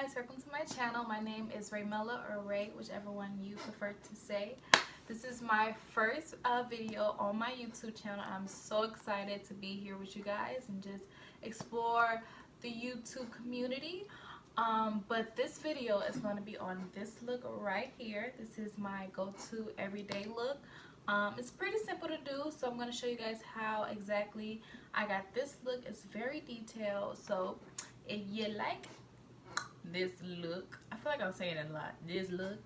guys, welcome to my channel. My name is Raymella or Ray, whichever one you prefer to say. This is my first video on my YouTube channel. I'm so excited to be here with you guys and just explore the YouTube community. But this video is going to be on this look right here. This is my go-to everyday look. It's pretty simple to do, so I'm going to show you guys how exactly I got this look. It's very detailed, so if you like this look, I feel like I'm saying it a lot, this look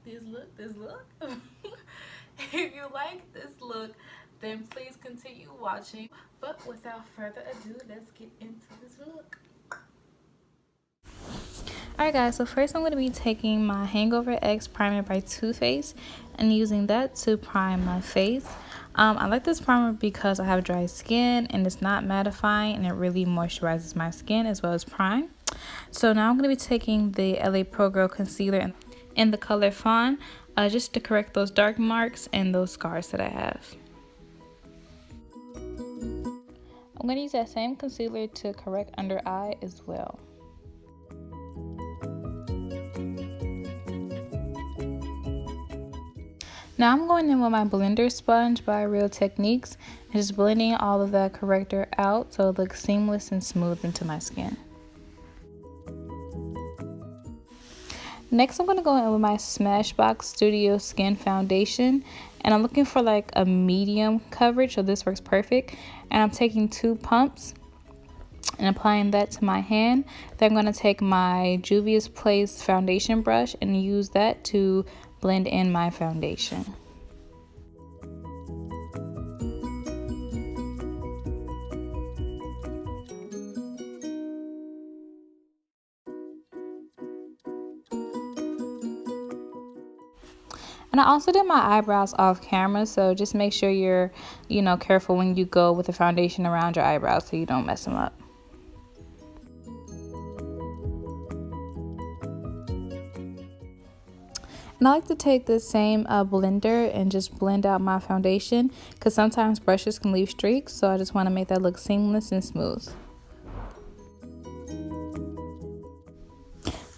if you like this look, then please continue watching. But without further ado, let's get into this look. Alright guys, so first I'm going to be taking my Hangover X primer by Too Faced and using that to prime my face. I like this primer because I have dry skin and it's not mattifying and it really moisturizes my skin as well as prime. So now I'm going to be taking the LA Pro Girl Concealer in the color Fawn just to correct those dark marks and those scars that I have. I'm going to use that same concealer to correct under eye as well. Now I'm going in with my blender sponge by Real Techniques and just blending all of that corrector out so it looks seamless and smooth into my skin. Next I'm going to go in with my Smashbox Studio Skin Foundation and I'm looking for like a medium coverage, so this works perfect. And I'm taking 2 pumps and applying that to my hand. Then I'm going to take my Juvia's Place foundation brush and use that to blend in my foundation. And I also did my eyebrows off camera, so just make sure you're, careful when you go with the foundation around your eyebrows so you don't mess them up. And I like to take this same blender and just blend out my foundation because sometimes brushes can leave streaks, so I just want to make that look seamless and smooth.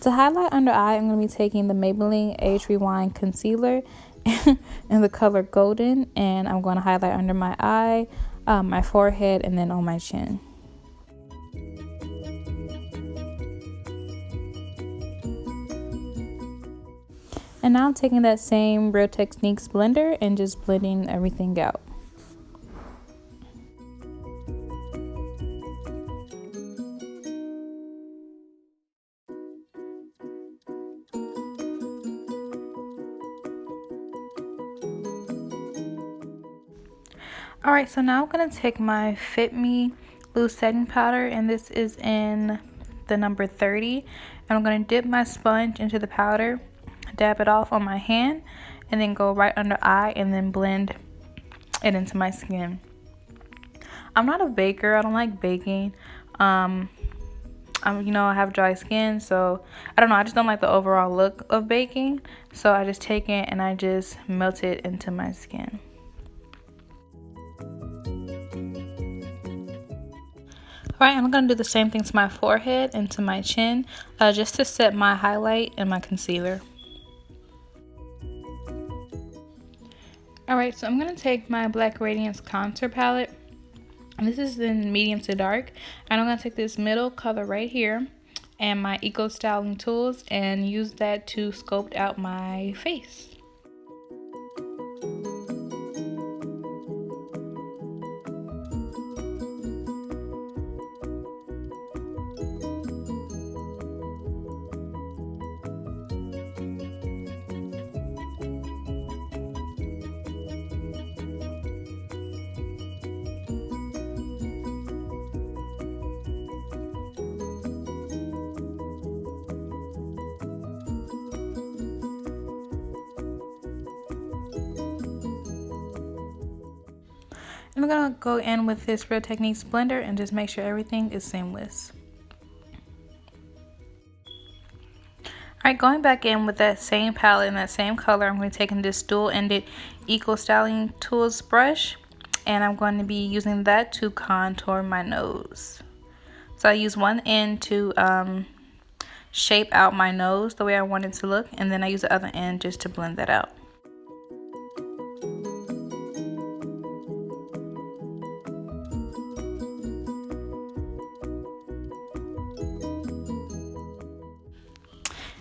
To highlight under eye, I'm going to be taking the Maybelline Age Rewind Concealer in the color Golden, and I'm going to highlight under my eye, my forehead, and then on my chin. And now I'm taking that same Real Techniques blender and just blending everything out. Alright, so now I'm going to take my Fit Me loose setting powder, and this is in the number 30. And I'm going to dip my sponge into the powder, dab it off on my hand, and then go right under eye and then blend it into my skin. I'm not a baker. I don't like baking. I have dry skin, so I don't know. I just don't like the overall look of baking. So I just take it and I just melt it into my skin. Alright, I'm going to do the same thing to my forehead and to my chin just to set my highlight and my concealer. Alright, so I'm going to take my Black Radiance Contour Palette. And this is in medium to dark. And I'm going to take this middle color right here and my Eco Styling Tools and use that to sculpt out my face. I'm going to go in with this Real Techniques blender and just make sure everything is seamless. Alright, going back in with that same palette and that same color, I'm going to take in this dual-ended Eco Styling Tools brush, and I'm going to be using that to contour my nose. So I use one end to shape out my nose the way I want it to look, and then I use the other end just to blend that out.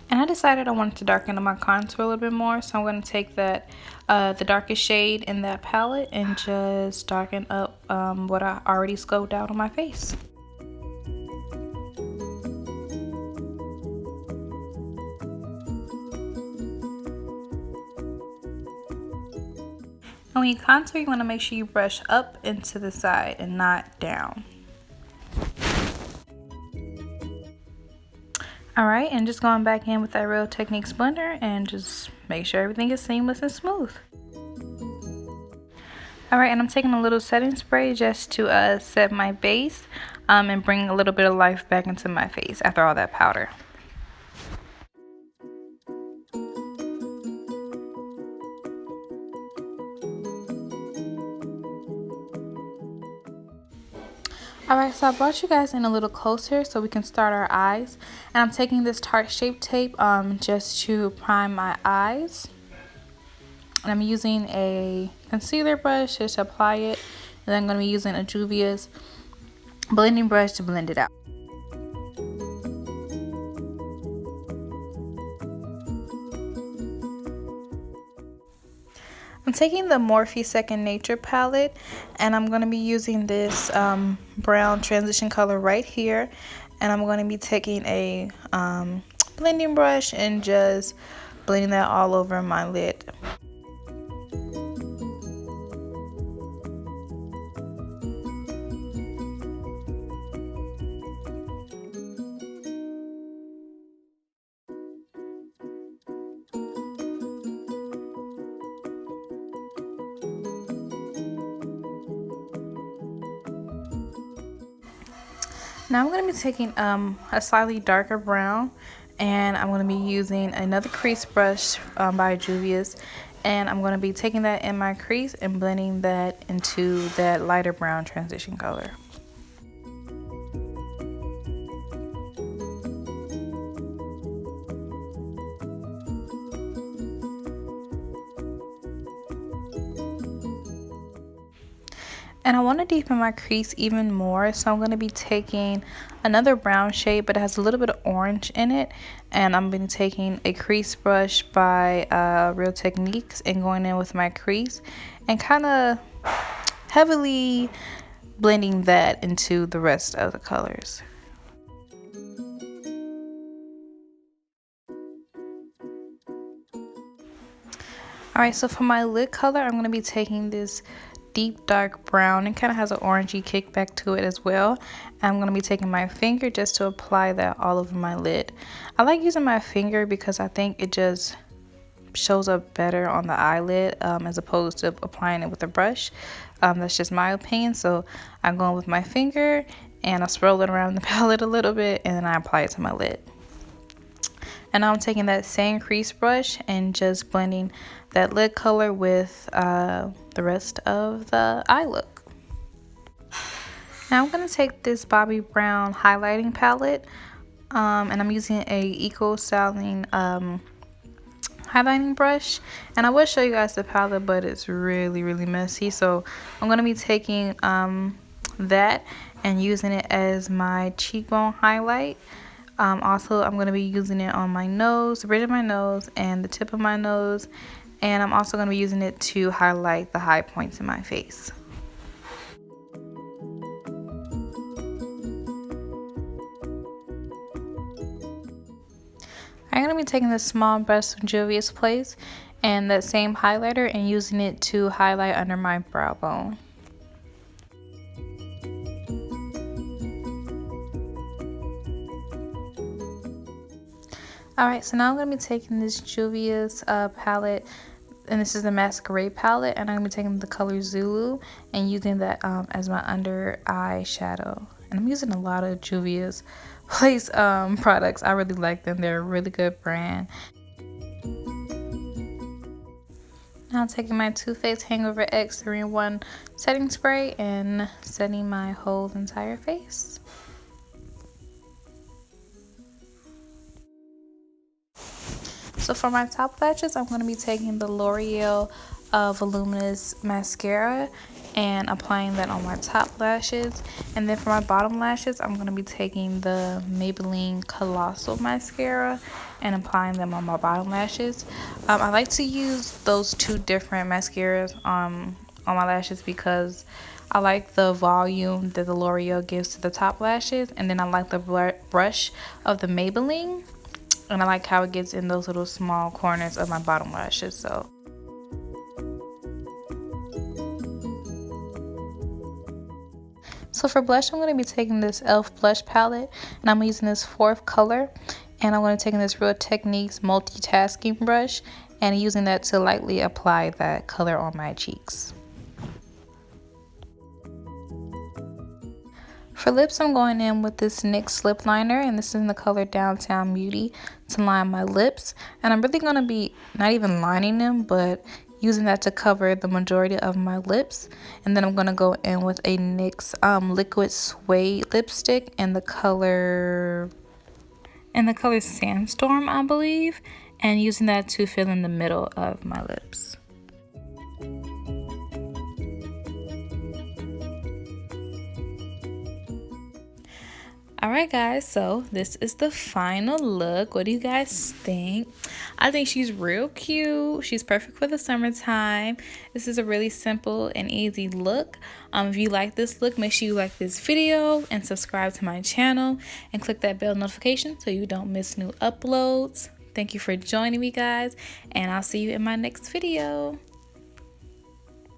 And I decided I wanted to darken up my contour a little bit more, so I'm going to take that the darkest shade in that palette and just darken up what I already scoped out on my face. And when you contour, you want to make sure you brush up into the side and not down. Alright, and just going back in with that Real Techniques blender and just make sure everything is seamless and smooth. Alright, and I'm taking a little setting spray just to set my base and bring a little bit of life back into my face after all that powder. Alright, so I brought you guys in a little closer so we can start our eyes. And I'm taking this Tarte Shape Tape just to prime my eyes. And I'm using a concealer brush just to apply it. And then I'm going to be using a Juvia's blending brush to blend it out. I'm taking the Morphe Second Nature palette, and I'm going to be using this brown transition color right here, and I'm going to be taking a blending brush and just blending that all over my lid. Now I'm going to be taking a slightly darker brown, and I'm going to be using another crease brush by Juvia's, and I'm going to be taking that in my crease and blending that into that lighter brown transition color. And I want to deepen my crease even more, so I'm going to be taking another brown shade, but it has a little bit of orange in it. And I'm going to be taking a crease brush by Real Techniques and going in with my crease and kind of heavily blending that into the rest of the colors. Alright, so for my lid color, I'm going to be taking this deep dark brown. It kind of has an orangey kickback to it as well. I'm going to be taking my finger just to apply that all over my lid. I like using my finger because I think it just shows up better on the eyelid as opposed to applying it with a brush. That's just my opinion. So I'm going with my finger and I swirl it around the palette a little bit and then I apply it to my lid. And now I'm taking that same crease brush and just blending that lid color with the rest of the eye look. Now I'm going to take this Bobbi Brown highlighting palette and I'm using a Eco Styling highlighting brush. And I will show you guys the palette, but it's really messy. So I'm going to be taking that and using it as my cheekbone highlight. Also, I'm going to be using it on my nose, the bridge of my nose, and the tip of my nose. And I'm also going to be using it to highlight the high points in my face. I'm going to be taking this small brush from Juvia's Place and that same highlighter and using it to highlight under my brow bone. Alright, so now I'm going to be taking this Juvia's palette, and this is the Masquerade palette, and I'm going to be taking the color Zulu and using that as my under eye shadow. And I'm using a lot of Juvia's Place products. I really like them. They're a really good brand. Now I'm taking my Too Faced Hangover X 3-in-1 setting spray and setting my whole entire face. So for my top lashes, I'm going to be taking the L'Oreal Voluminous Mascara and applying that on my top lashes. And then for my bottom lashes, I'm going to be taking the Maybelline Colossal Mascara and applying them on my bottom lashes. I like to use those two different mascaras on my lashes because I like the volume that the L'Oreal gives to the top lashes, and then I like the brush of the Maybelline, and I like how it gets in those little small corners of my bottom lashes. So for blush, I'm going to be taking this e.l.f. blush palette, and I'm using this 4th color, and I'm going to take this Real Techniques multitasking brush and using that to lightly apply that color on my cheeks. For lips, I'm going in with this NYX lip liner, and this is in the color Downtown Beauty, to line my lips. And I'm really going to be not even lining them, but using that to cover the majority of my lips. And then I'm going to go in with a NYX liquid suede lipstick in the color Sandstorm, I believe, and using that to fill in the middle of my lips. Alright guys, so this is the final look. What do you guys think? I think she's real cute. She's perfect for the summertime. This is a really simple and easy look. If you like this look, make sure you like this video and subscribe to my channel and click that bell notification so you don't miss new uploads. Thank you for joining me guys, and I'll see you in my next video.